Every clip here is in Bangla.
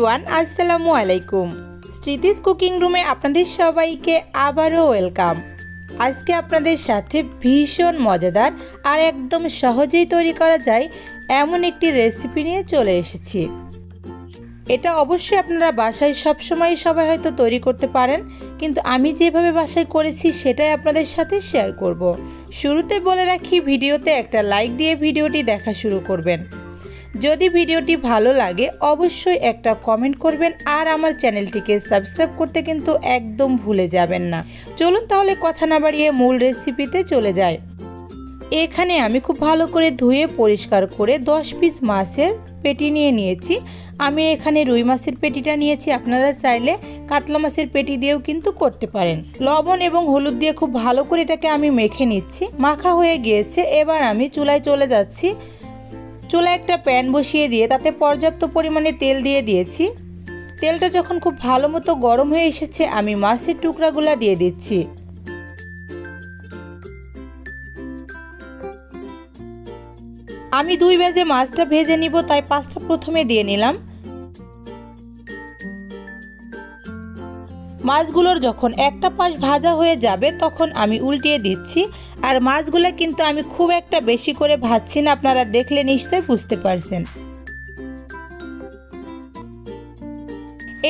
এভরিওয়ান, আসসালামু আলাইকুম। স্মৃতিস কুকিং রুমে আপনাদের সবাইকে আবারও ওয়েলকাম। আজকে আপনাদের সাথে ভীষণ মজাদার আর একদম সহজেই তৈরি করা যায় এমন একটি রেসিপি নিয়ে চলে এসেছি। এটা অবশ্যই আপনারা বাসায় সবসময় সবাই হয়তো তৈরি করতে পারেন, কিন্তু আমি যেভাবে বাসায় করেছি সেটাই আপনাদের সাথে শেয়ার করব। শুরুতে বলে রাখি, ভিডিওতে একটা লাইক দিয়ে ভিডিওটি দেখা শুরু করবেন। যদি ভিডিওটি ভালো লাগে অবশ্যই একটা কমেন্ট করবেন, আর আমার চ্যানেলটিকে সাবস্ক্রাইব করতে কিন্তু একদম ভুলে যাবেন না। চলুন তাহলে কথা না বাড়িয়ে মূল রেসিপিতে চলে যাই। এখানে আমি খুব ভালো করে ধুয়ে পরিষ্কার করে 10 পিস মাছের পেটি নিয়ে নিয়েছি। আমি এখানে রুই মাছের পেটিটা নিয়েছি, আপনারা চাইলে কাতলা মাছের পেটি দিয়েও কিন্তু করতে পারেন। লবণ এবং হলুদ দিয়ে খুব ভালো করে এটাকে আমি মেখে নিচ্ছি। মাখা হয়ে গিয়েছে, এবার আমি চুলায় চলে যাচ্ছি। চুলায় একটা প্যান বসিয়ে দিয়ে তাতে পর্যাপ্ত পরিমাণে তেল দিয়ে দিয়েছি। তেলটা যখন খুব ভালো মতো গরম হয়ে এসেছে, আমি মাছের টুকরাগুলো দিয়ে দিচ্ছি। আমি 2 ভাজে মাছটা ভেজে নিব, তাই 5টা প্রথমে দিয়ে নিলাম। মাছগুলোর যখন একটা পাশ ভাজা হয়ে যাবে তখন আমি উল্টিয়ে দিচ্ছি। আর মাছগুলো কিন্তু আমি খুব একটা বেশি করে ভাজছি না, আপনারা দেখলে নিশ্চয়ই বুঝতে পারছেন।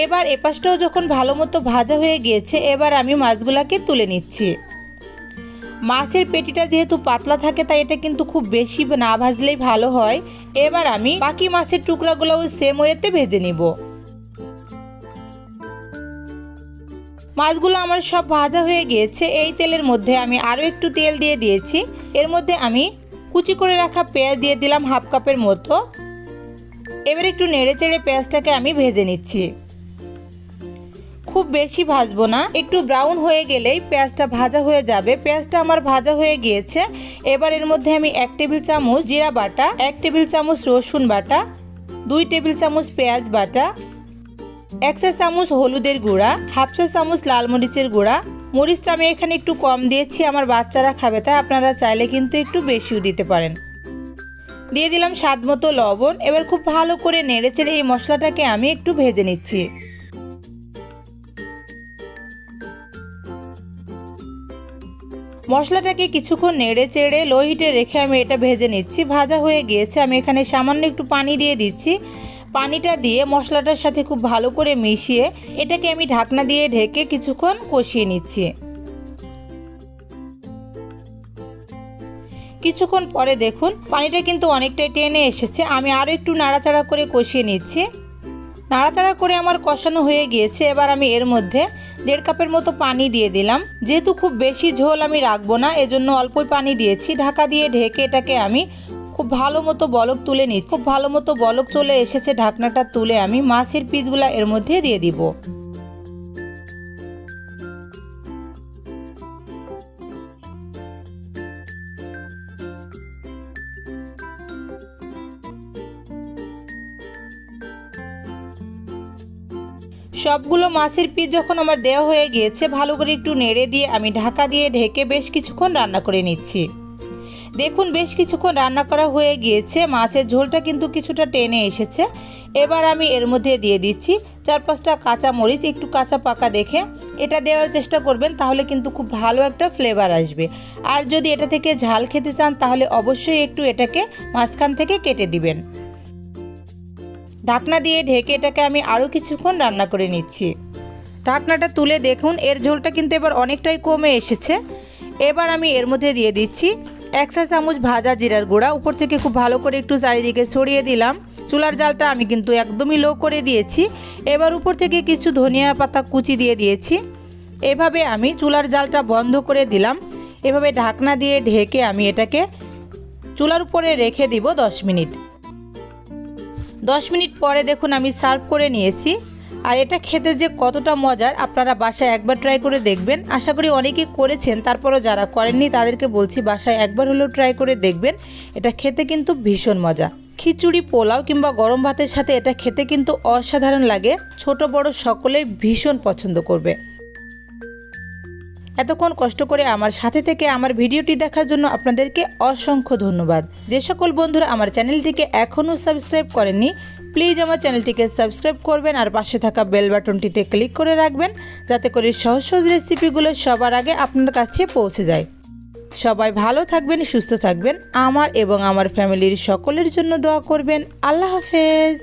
এবার এপাশটাও যখন ভালো মতো ভাজা হয়ে গিয়েছে, এবার আমি মাছগুলোকে তুলে নিচ্ছি। মাছের পেটিটা যেহেতু পাতলা থাকে, তাই এটা কিন্তু খুব বেশি না ভাজলেই ভালো হয়। এবার আমি বাকি মাছের টুকরাগুলোও সেম ওয়েতে ভেজে নিব। মাছগুলো আমার সব ভাজা হয়ে গিয়েছে। এই তেলের মধ্যে আমি আরও একটু তেল দিয়ে দিয়েছি। এর মধ্যে আমি কুচি করে রাখা পেঁয়াজ দিয়ে দিলাম হাফ কাপের মতো। এবার একটু নেড়ে চেড়ে পেঁয়াজটাকে আমি ভেজে নিচ্ছি। খুব বেশি ভাজবো না, একটু ব্রাউন হয়ে গেলেই পেঁয়াজটা ভাজা হয়ে যাবে। পেঁয়াজটা আমার ভাজা হয়ে গিয়েছে। এবার এর মধ্যে আমি 1 টেবিল চামচ জিরা বাটা, 1 টেবিল চামচ রসুন বাটা, 2 টেবিল চামচ পেঁয়াজ বাটা, 1 চা চামচ হলুদের গুঁড়া, 1/2 চা চামচ লাল মরিচের গুঁড়া। মরিচটা আমি এখানে একটু কম দিয়েছি, আমার বাচ্চারা খাবে, তাই আপনারা চাইলে কিন্তু একটু বেশিও দিতে পারেন। দিয়ে দিলাম স্বাদ মতো লবণ। এবার খুব ভালো করে নেড়ে চেড়ে এই মশলাটাকে আমি একটু ভেজে নিচ্ছি। মশলাটাকে কিছুক্ষণ নেড়ে চেড়ে লো হিটে রেখে আমি এটা ভেজে নিচ্ছি। ভাজা হয়ে গিয়েছে, আমি এখানে সামান্য একটু পানি দিয়ে দিচ্ছি। পানিটা দিয়ে মশলাটার সাথে খুব ভালো করে মিশিয়ে এটাকে আমি ঢাকনা দিয়ে ঢেকে কিছুক্ষণ কষিয়ে নিচ্ছি। কিছুক্ষণ পরে দেখুন পানিটা কিন্তু অনেকটাই টেনে এসেছে। আমি আরও একটু নাড়াচাড়া করে কষিয়ে নিচ্ছি। নাড়াচাড়া করে আমার কষানো হয়ে গিয়েছে। এবার আমি এর মধ্যে 1.5 কাপের মতো পানি দিয়ে দিলাম। যেহেতু খুব বেশি ঝোল আমি রাখবো না, এজন্য অল্পই পানি দিয়েছি। ঢাকা দিয়ে ঢেকে এটাকে আমি খুব ভালো মতো বলক তুলে নিচ্ছি। খুব ভালো মতো বলক চলে এসেছে, ঢাকনাটা তুলে আমি মাছের পিসগুলো এর মধ্যে দিয়ে দিব। সবগুলো মাছের পিস যখন আমার দেওয়া হয়ে গিয়েছে, ভালো করে একটু নেড়ে দিয়ে আমি ঢাকা দিয়ে ঢেকে বেশ কিছুক্ষণ রান্না করে নিচ্ছি। দেখুন বেশ কিছুক্ষণ রান্না করা হয়ে গিয়েছে, মাছের ঝোলটা কিন্তু কিছুটা টেনে এসেছে। এবার আমি এর মধ্যে দিয়ে দিচ্ছি 4-5টা কাঁচা মরিচ, একটু কাঁচা পাকা দেখে এটা দেওয়ার চেষ্টা করবেন, তাহলে কিন্তু খুব ভালো একটা ফ্লেভার আসবে। আর যদি এটা থেকে ঝাল খেতে চান তাহলে অবশ্যই একটু এটাকে মাঝখান থেকে কেটে দিবেন। ঢাকনা দিয়ে ঢেকে এটাকে আমি আরও কিছুক্ষণ রান্না করে নিচ্ছি। ঢাকনাটা তুলে দেখুন এর ঝোলটা কিন্তু এবার অনেকটাই কমে এসেছে। এবার আমি এর মধ্যে দিয়ে দিচ্ছি 1 চা চামচ ভাজা জিরার গুঁড়া। উপর থেকে খুব ভালো করে একটু চারিদিকে ছড়িয়ে দিলাম। চুলার জালটা আমি কিন্তু একদমই লো করে দিয়েছি। এবার উপর থেকে কিছু ধনিয়া পাতা কুচি দিয়ে দিয়েছি। এভাবে আমি চুলার জালটা বন্ধ করে দিলাম। এভাবে ঢাকনা দিয়ে ঢেকে আমি এটাকে চুলার উপরে রেখে দিব 10 মিনিট। 10 মিনিট পরে দেখুন আমি সার্ভ করে নিয়েছি। আর এটা খেতে যে কতটা মজার, আপনারা বাসায় একবার ট্রাই করে দেখবেন। আশা করি অনেকেই করেছেন, তারপরও যারা করেননি তাদেরকে বলছি বাসায় একবার হলেও ট্রাই করে দেখবেন। এটা খেতে কিন্তু ভীষণ মজা। খিচুড়ি, পোলাও কিংবা গরম ভাতের সাথে এটা খেতে কিন্তু অসাধারণ লাগে। ছোট বড় সকলেই ভীষণ পছন্দ করবে। এতক্ষণ কষ্ট করে আমার সাথে থেকে আমার ভিডিওটি দেখার জন্য আপনাদেরকে অসংখ্য ধন্যবাদ। যে সকল বন্ধুরা আমার চ্যানেলটিকে এখনও সাবস্ক্রাইব করেননি প্লিজ আমার চ্যানেলটিকে সাবস্ক্রাইব করবেন আর পাশে থাকা বেল বাটনটিতে ক্লিক করে রাখবেন, যাতে করে সহজ সহজ রেসিপিগুলো সবার আগে আপনার কাছে পৌঁছে যায়। সবাই ভালো থাকবেন, সুস্থ থাকবেন। আমার এবং আমার ফ্যামিলির সকলের জন্য দোয়া করবেন। আল্লাহ হাফেজ।